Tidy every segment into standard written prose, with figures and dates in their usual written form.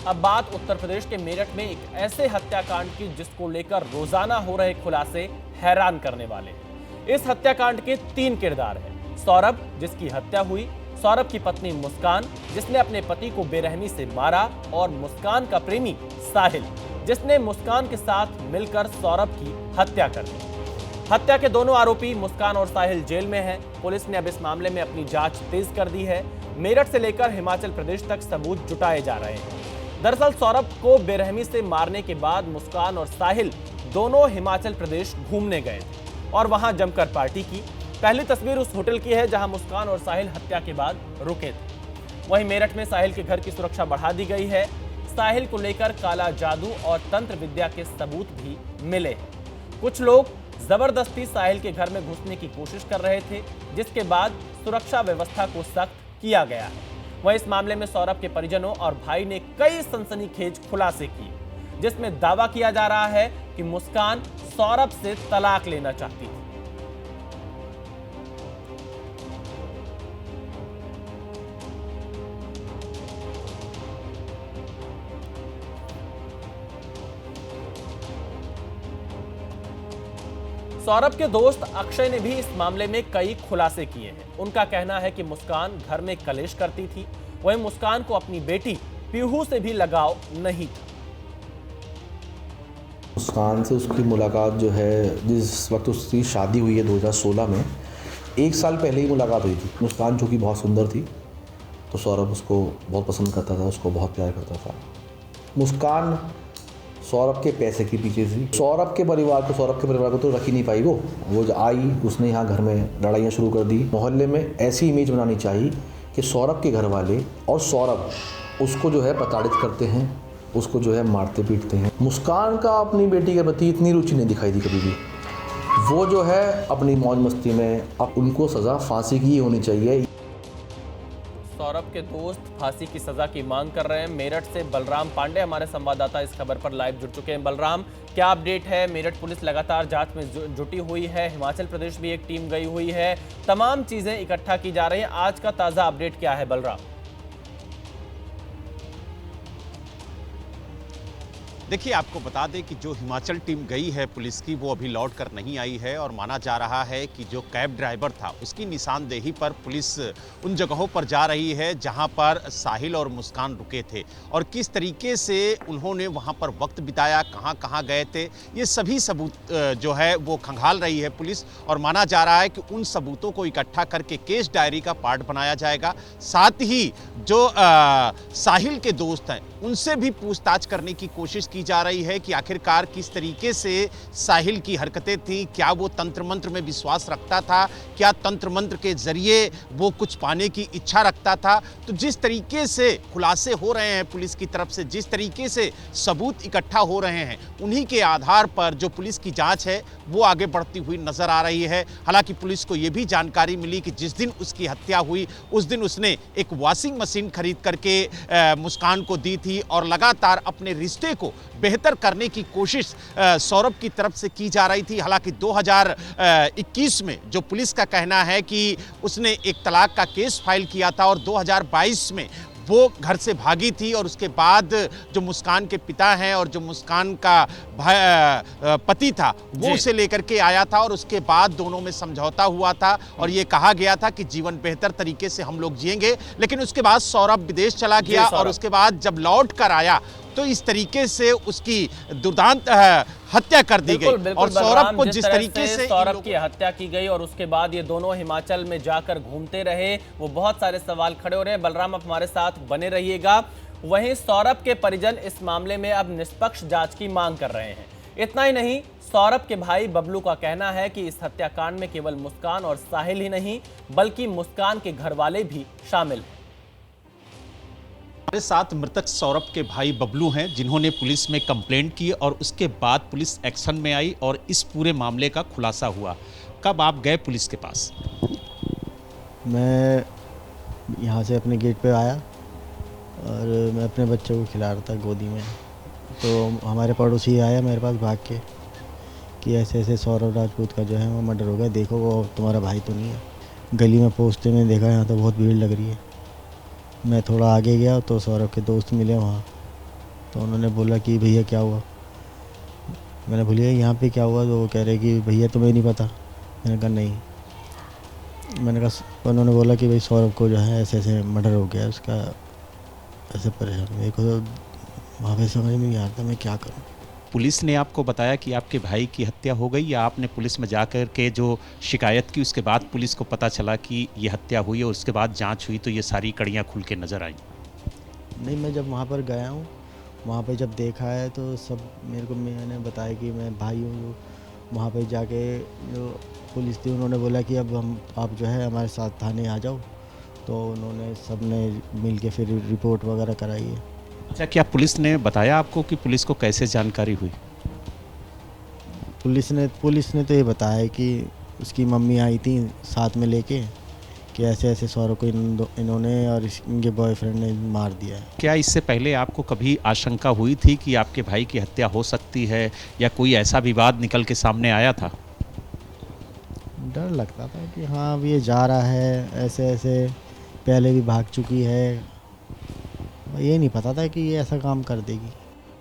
अब बात उत्तर प्रदेश के मेरठ में एक ऐसे हत्याकांड की जिसको लेकर रोजाना हो रहे खुलासे हैरान करने वाले हैं। इस हत्याकांड के 3 किरदार हैं। सौरभ, जिसकी हत्या हुई, सौरभ की पत्नी मुस्कान, जिसने अपने पति को बेरहमी से मारा, और मुस्कान का प्रेमी साहिल, जिसने मुस्कान के साथ मिलकर सौरभ की हत्या कर दी। हत्या के दोनों आरोपी मुस्कान और साहिल जेल में हैं। पुलिस ने अब इस मामले में अपनी जांच तेज कर दी है। मेरठ से लेकर हिमाचल प्रदेश तक सबूत जुटाए जा रहे हैं। दरअसल सौरभ को बेरहमी से मारने के बाद मुस्कान और साहिल दोनों हिमाचल प्रदेश घूमने गए थे और वहां जमकर पार्टी की। पहली तस्वीर उस होटल की है जहां मुस्कान और साहिल हत्या के बाद रुके थे। वहीं मेरठ में साहिल के घर की सुरक्षा बढ़ा दी गई है। साहिल को लेकर काला जादू और तंत्र विद्या के सबूत भी मिले हैं। कुछ लोग जबरदस्ती साहिल के घर में घुसने की कोशिश कर रहे थे, जिसके बाद सुरक्षा व्यवस्था को सख्त किया गया है। वहीं इस मामले में सौरभ के परिजनों और भाई ने कई सनसनीखेज खुलासे किए, जिसमें दावा किया जा रहा है कि मुस्कान सौरभ से तलाक लेना चाहती थी। सौरभ के दोस्त अक्षय ने भी इस मामले में कई खुलासे किए हैं। उनका कहना है कि मुस्कान घर में कलेश करती थी। वहीं मुस्कान को अपनी बेटी पीहू से भी लगाव नहीं था। मुस्कान से उसकी मुलाकात जो है, जिस वक्त उसकी शादी हुई है 2016 में, 1 साल पहले ही मुलाकात हुई थी। मुस्कान चूँकि बहुत सुंदर थी तो सौरभ उसको बहुत पसंद करता था, उसको बहुत प्यार करता था। मुस्कान सौरभ के पैसे के पीछे थी। सौरभ के परिवार को तो रख ही नहीं पाई। वो जो आई, उसने यहाँ घर में लड़ाइयाँ शुरू कर दी। मोहल्ले में ऐसी इमेज बनानी चाहिए कि सौरभ के घर वाले और सौरभ उसको जो है प्रताड़ित करते हैं, उसको जो है मारते पीटते हैं। मुस्कान का अपनी बेटी के प्रति इतनी रुचि नहीं दिखाई दी कभी भी। वो जो है अपनी मौज मस्ती में, अब उनको सज़ा फांसी की ही होनी चाहिए। सौरभ के दोस्त फांसी की सजा की मांग कर रहे हैं। मेरठ से बलराम पांडे हमारे संवाददाता इस खबर पर लाइव जुड़ चुके हैं। बलराम, क्या अपडेट है? मेरठ पुलिस लगातार जांच में जुटी हुई है। हिमाचल प्रदेश भी एक टीम गई हुई है। तमाम चीजें इकट्ठा की जा रही हैं। आज का ताजा अपडेट क्या है बलराम? देखिए, आपको बता दें कि जो हिमाचल टीम गई है पुलिस की, वो अभी लौट कर नहीं आई है और माना जा रहा है कि जो कैब ड्राइवर था उसकी निशानदेही पर पुलिस उन जगहों पर जा रही है जहां पर साहिल और मुस्कान रुके थे और किस तरीके से उन्होंने वहां पर वक्त बिताया, कहां कहां गए थे, ये सभी सबूत जो है वो खंगाल रही है पुलिस। और माना जा रहा है कि उन सबूतों को इकट्ठा करके केस डायरी का पार्ट बनाया जाएगा। साथ ही जो साहिल के दोस्त हैं उनसे भी पूछताछ करने की कोशिश की जा रही है कि आखिरकार किस तरीके से साहिल की हरकतें थी। क्या वो तंत्र मंत्र में विश्वास रखता था? क्या तंत्र मंत्र के जरिए वो कुछ पाने की इच्छा रखता था? तो जिस तरीके से खुलासे हो रहे हैं पुलिस की तरफ से, जिस तरीके से सबूत इकट्ठा हो रहे हैं, उन्हीं के आधार पर जो पुलिस की जांच है वो आगे बढ़ती हुई नजर आ रही है। हालांकि पुलिस को ये भी जानकारी मिली कि जिस दिन उसकी हत्या हुई उस दिन उसने एक वॉशिंग मशीन खरीद करके मुस्कान को दी थी और लगातार अपने रिश्ते को बेहतर करने की कोशिश सौरभ की तरफ से की जा रही थी। हालांकि 2021 में जो पुलिस का कहना है कि उसने एक तलाक का केस फाइल किया था और 2022 में वो घर से भागी थी और उसके बाद जो मुस्कान के पिता हैं और जो मुस्कान का पति था वो उसे लेकर के आया था और उसके बाद दोनों में समझौता हुआ था और ये कहा गया था कि जीवन बेहतर तरीके से हम लोग जिएंगे। लेकिन उसके बाद सौरभ विदेश चला गया और उसके बाद जब लौट कर आया तो इस तरीके से उसकी दुर्दांत हत्या कर दी गई। और सौरभ को जिस तरीके से सौरभ की हत्या की गई और उसके बाद ये दोनों हिमाचल में जाकर घूमते रहे, वो बहुत सारे सवाल खड़े हो रहे हैं। बलराम, आप हमारे साथ बने रहिएगा। वहीं सौरभ के परिजन इस मामले में अब निष्पक्ष जांच की मांग कर रहे हैं। इतना ही नहीं, सौरभ के भाई बबलू का कहना है कि इस हत्याकांड में केवल मुस्कान और साहिल ही नहीं बल्कि मुस्कान के घर वाले भी शामिल हैं। हमारे साथ मृतक सौरभ के भाई बबलू हैं जिन्होंने पुलिस में कंप्लेंट की और उसके बाद पुलिस एक्शन में आई और इस पूरे मामले का खुलासा हुआ। कब आप गए पुलिस के पास? मैं यहाँ से अपने गेट पे आया और मैं अपने बच्चे को खिला रहा था गोदी में, तो हमारे पड़ोसी आया मेरे पास भाग के कि ऐसे ऐसे सौरभ राजपूत का जो है वो मर्डर हो गया, देखो वो तुम्हारा भाई तो नहीं है। गली में पहुँचते में देखा यहाँ तो बहुत भीड़ लग रही है। मैं थोड़ा आगे गया तो सौरभ के दोस्त मिले वहाँ, तो उन्होंने बोला कि भैया क्या हुआ। मैंने बोलिए यहाँ पे क्या हुआ, तो वो कह रहे कि भैया तुम्हें नहीं पता। मैंने कहा नहीं। मैंने कहा, उन्होंने बोला कि भाई सौरभ को जो है ऐसे ऐसे मर्डर हो गया उसका, ऐसे परेशान। मेरे को तो वहाँ पे समझ में नहीं आता मैं क्या करूँ। पुलिस ने आपको बताया कि आपके भाई की हत्या हो गई, या आपने पुलिस में जाकर के जो शिकायत की उसके बाद पुलिस को पता चला कि ये हत्या हुई और उसके बाद जांच हुई तो ये सारी कड़ियाँ खुल के नज़र आई? नहीं, मैं जब वहाँ पर गया हूँ, वहाँ पे जब देखा है तो सब मेरे को, मैंने बताया कि मैं भाई हूँ। वहाँ पे जाके जो पुलिस थी उन्होंने बोला कि अब आप जो है हमारे साथ थाने आ जाओ। तो उन्होंने सब ने मिल के फिर रिपोर्ट वगैरह कराई है। अच्छा, क्या पुलिस ने बताया आपको कि पुलिस को कैसे जानकारी हुई? पुलिस ने तो ये बताया कि उसकी मम्मी आई थी साथ में लेके कि ऐसे ऐसे सौरभ को इन्होंने और इनके बॉयफ्रेंड ने मार दिया है। क्या इससे पहले आपको कभी आशंका हुई थी कि आपके भाई की हत्या हो सकती है, या कोई ऐसा विवाद निकल के सामने आया था? डर लगता था कि हाँ अब ये जा रहा है, ऐसे ऐसे पहले भी भाग चुकी है। ये नहीं पता था कि ये ऐसा काम कर देगी।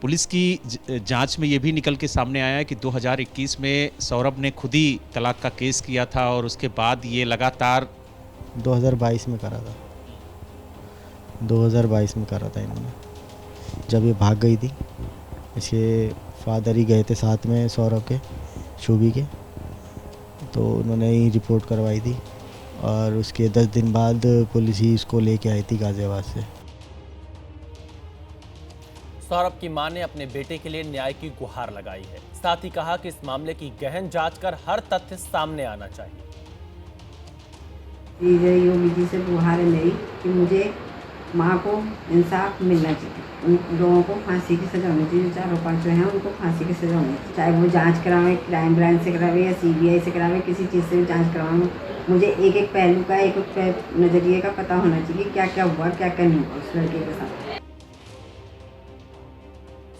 पुलिस की जांच में ये भी निकल के सामने आया है कि 2021 में सौरभ ने खुद ही तलाक का केस किया था और उसके बाद ये लगातार 2022 में करा था। 2022 में करा था इन्होंने, जब ये भाग गई थी। इसके फादर ही गए थे साथ में सौरभ के, शोभी के, तो उन्होंने ही रिपोर्ट करवाई थी। और उसके 10 दिन बाद पुलिस ही इसको लेके आई थी गाजियाबाद से। सौरभ की मां ने अपने बेटे के लिए न्याय की गुहार लगाई है। साथ ही कहा कि इस मामले की गहन जांच कर हर तथ्य सामने आना चाहिए। योगी जी से गुहार है मेरी कि मुझे माँ को इंसाफ मिलना चाहिए। उन लोगों को फांसी की सज़ा होनी चाहिए, चारों पांचों हैं उनको फांसी की सज़ा होनी चाहिए। चाहे वो जांच करावे, क्राइम ब्रांच से करावे या CBI से करावे, किसी चीज़ से भी जांच करवावे। मुझे एक एक पहलू का, एक एक नज़रिए का पता होना चाहिए, क्या क्या हुआ, क्या क्या नहीं हुआ उस लड़के के साथ।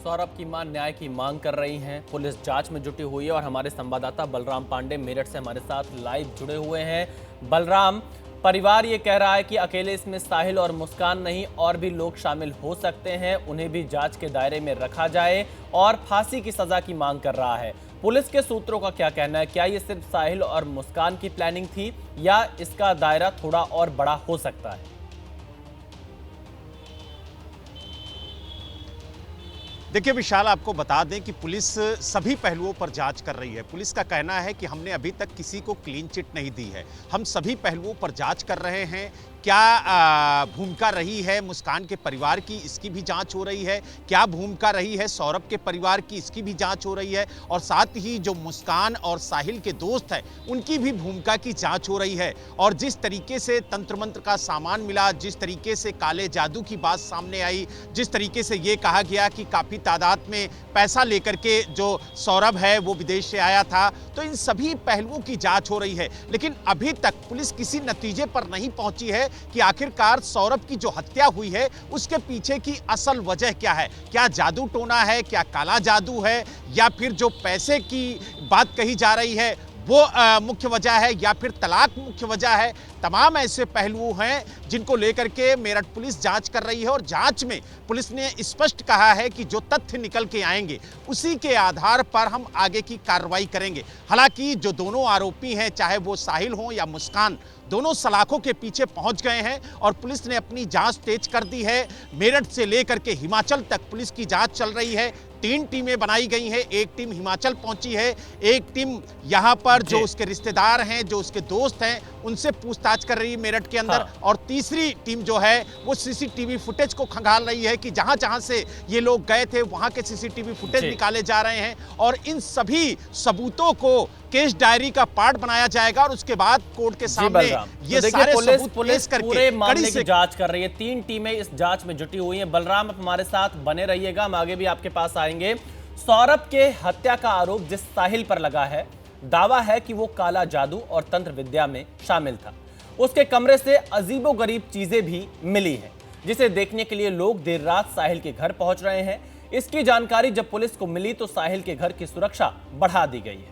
सौरभ की मां न्याय की मांग कर रही हैं। पुलिस जांच में जुटी हुई है और हमारे संवाददाता बलराम पांडे मेरठ से हमारे साथ लाइव जुड़े हुए हैं। बलराम, परिवार ये कह रहा है कि अकेले इसमें साहिल और मुस्कान नहीं, और भी लोग शामिल हो सकते हैं, उन्हें भी जांच के दायरे में रखा जाए, और फांसी की सजा की मांग कर रहा है। पुलिस के सूत्रों का क्या कहना है? क्या ये सिर्फ साहिल और मुस्कान की प्लानिंग थी, या इसका दायरा थोड़ा और बड़ा हो सकता है? देखिए विशाल, आपको बता दें कि पुलिस सभी पहलुओं पर जांच कर रही है। पुलिस का कहना है कि हमने अभी तक किसी को क्लीन चिट नहीं दी है, हम सभी पहलुओं पर जांच कर रहे हैं। क्या भूमिका रही है मुस्कान के परिवार की, इसकी भी जांच हो रही है। क्या भूमिका रही है सौरभ के परिवार की, इसकी भी जांच हो रही है। और साथ ही जो मुस्कान और साहिल के दोस्त हैं, उनकी भी भूमिका की जांच हो रही है। और जिस तरीके से तंत्र मंत्र का सामान मिला, जिस तरीके से काले जादू की बात सामने आई, जिस तरीके से ये कहा गया कि काफ़ी तादाद में पैसा लेकर के जो सौरभ है वो विदेश से आया था, तो इन सभी पहलुओं की जांच हो रही है। लेकिन अभी तक पुलिस किसी नतीजे पर नहीं पहुंची है कि आखिरकार सौरभ की जो हत्या हुई है उसके पीछे की असल वजह क्या है। क्या जादू टोना है, क्या काला जादू है, या फिर जो पैसे की बात कही जा रही है वो मुख्य वजह है, या फिर तलाक मुख्य वजह है। तमाम ऐसे पहलू हैं जिनको लेकर के मेरठ पुलिस जांच कर रही है। और जांच में पुलिस ने स्पष्ट कहा है कि जो तथ्य निकल के आएंगे उसी के आधार पर हम आगे की कार्रवाई करेंगे। हालांकि जो दोनों आरोपी हैं, चाहे वो साहिल हो या मुस्कान, दोनों सलाखों के पीछे पहुंच गए हैं और पुलिस ने अपनी जांच तेज कर दी है। मेरठ से लेकर के हिमाचल तक पुलिस की जांच चल रही है। 3 टीमें बनाई गई हैं, एक टीम हिमाचल पहुंची है, एक टीम यहां पर जो उसके रिश्तेदार हैं, जो उसके दोस्त हैं, उनसे पूछताछ कर रही है मेरठ के अंदर। हाँ। और तीसरी टीम जो है वो CCTV फुटेज को खंगाल रही है कि जहां जहां से ये लोग गए थे वहां के CCTV फुटेज निकाले जा रहे हैं। और इन सभी सबूतों को केस डायरी का पार्ट बनाया जाएगा और उसके बाद कोर्ट के सामने ये सारे सबूत पेश करके पूरे मामले की जांच कर रही है। 3 टीमें इस जांच में जुटी हुई हैं। बलराम, आप हमारे साथ बने रहिएगा, हम आगे भी आपके पास आएंगे। सौरभ के हत्या का आरोप जिस साहिल पर लगा है, दावा है कि वो काला जादू और तंत्र विद्या में शामिल था। उसके कमरे से अजीबोगरीब चीजें भी मिली हैं, जिसे देखने के लिए लोग देर रात साहिल के घर पहुंच रहे हैं। इसकी जानकारी जब पुलिस को मिली तो साहिल के घर की सुरक्षा बढ़ा दी गई है।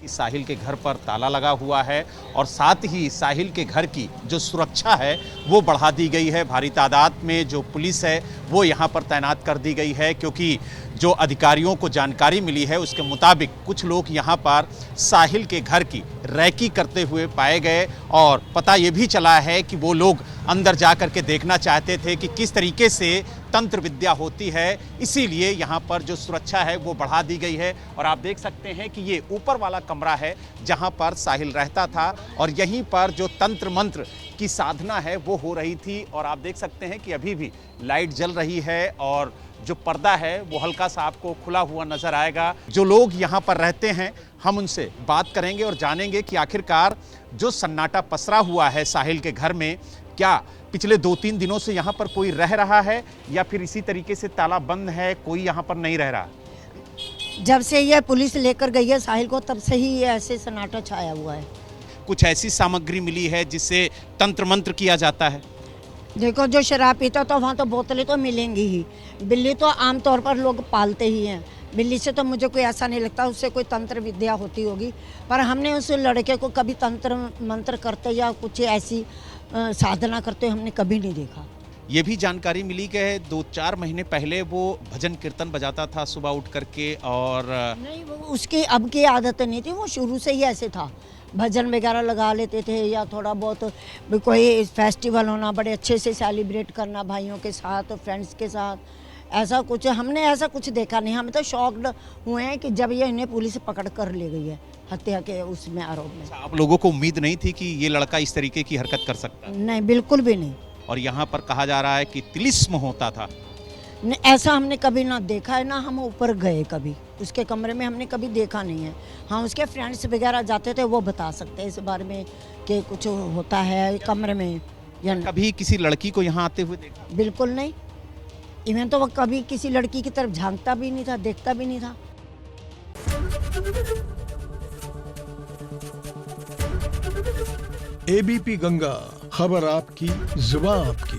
कि साहिल के घर पर ताला लगा हुआ है और साथ ही साहिल के घर की जो सुरक्षा है वो बढ़ा दी गई है। भारी तादाद में जो पुलिस है वो यहाँ पर तैनात कर दी गई है, क्योंकि जो अधिकारियों को जानकारी मिली है उसके मुताबिक कुछ लोग यहाँ पर साहिल के घर की रैकी करते हुए पाए गए और पता ये भी चला है कि वो लोग अंदर जा कर के देखना चाहते थे कि किस तरीके से तंत्र विद्या होती है, इसीलिए यहाँ पर जो सुरक्षा है वो बढ़ा दी गई है। और आप देख सकते हैं कि ये ऊपर वाला कमरा है जहाँ पर साहिल रहता था और यहीं पर जो तंत्र मंत्र की साधना है वो हो रही थी। और आप देख सकते हैं कि अभी भी लाइट जल रही है और जो पर्दा है वो हल्का सा आपको खुला हुआ नजर आएगा। जो लोग यहाँ पर रहते हैं हम उनसे बात करेंगे और जानेंगे कि आखिरकार जो सन्नाटा पसरा हुआ है साहिल के घर में, क्या पिछले 2-3 दिनों से यहाँ पर कोई रह रहा है या फिर इसी तरीके से ताला बंद है, कोई यहाँ पर नहीं रह रहा? जब से ये पुलिस लेकर गई है साहिल को तब से ही ये ऐसे सन्नाटा छाया हुआ है। कुछ ऐसी सामग्री मिली है जिससे तंत्र मंत्र किया जाता है? देखो, जो शराब पीता तो वहाँ तो बोतलें तो मिलेंगी ही। बिल्ली तो आमतौर पर लोग पालते ही हैं, बिल्ली से तो मुझे कोई ऐसा नहीं लगता उससे कोई तंत्र विद्या होती होगी। पर हमने उस लड़के को कभी तंत्र मंत्र करते या कुछ ऐसी साधना करते हमने कभी नहीं देखा। ये भी जानकारी मिली कि 2-4 महीने पहले वो भजन कीर्तन बजाता था सुबह उठ करके, और नहीं, वो उसकी अब की आदत नहीं थी, वो शुरू से ही ऐसे था। भजन वगैरह लगा लेते थे या थोड़ा बहुत भी कोई फेस्टिवल होना, बड़े अच्छे से सेलिब्रेट करना भाइयों के साथ फ्रेंड्स के साथ, ऐसा कुछ हमने ऐसा कुछ देखा नहीं। हम तो शॉक्ड हुए हैं कि जब ये इन्हें पुलिस पकड़ कर ले गई है हत्या के उसमें आरोप में। आप लोगों को उम्मीद नहीं थी कि ये लड़का इस तरीके की हरकत कर सकता? नहीं, बिल्कुल भी नहीं। और यहाँ पर कहा जा रहा है कि तिलिस्म होता था। नहीं, ऐसा हमने कभी ना देखा है, ना हम ऊपर गए कभी उसके कमरे में, हमने कभी देखा नहीं है। हाँ, उसके फ्रेंड्स वगैरह जाते थे, वो बता सकते हैं इस बारे में कि कुछ होता है कमरे में या नहीं। कभी किसी लड़की को यहाँ आते हुए देखा? बिल्कुल नहीं। इवन तो वो कभी किसी लड़की की तरफ झांकता भी नहीं था, देखता भी नहीं था। एबीपी गंगा, खबर आपकी, जुबान आपकी।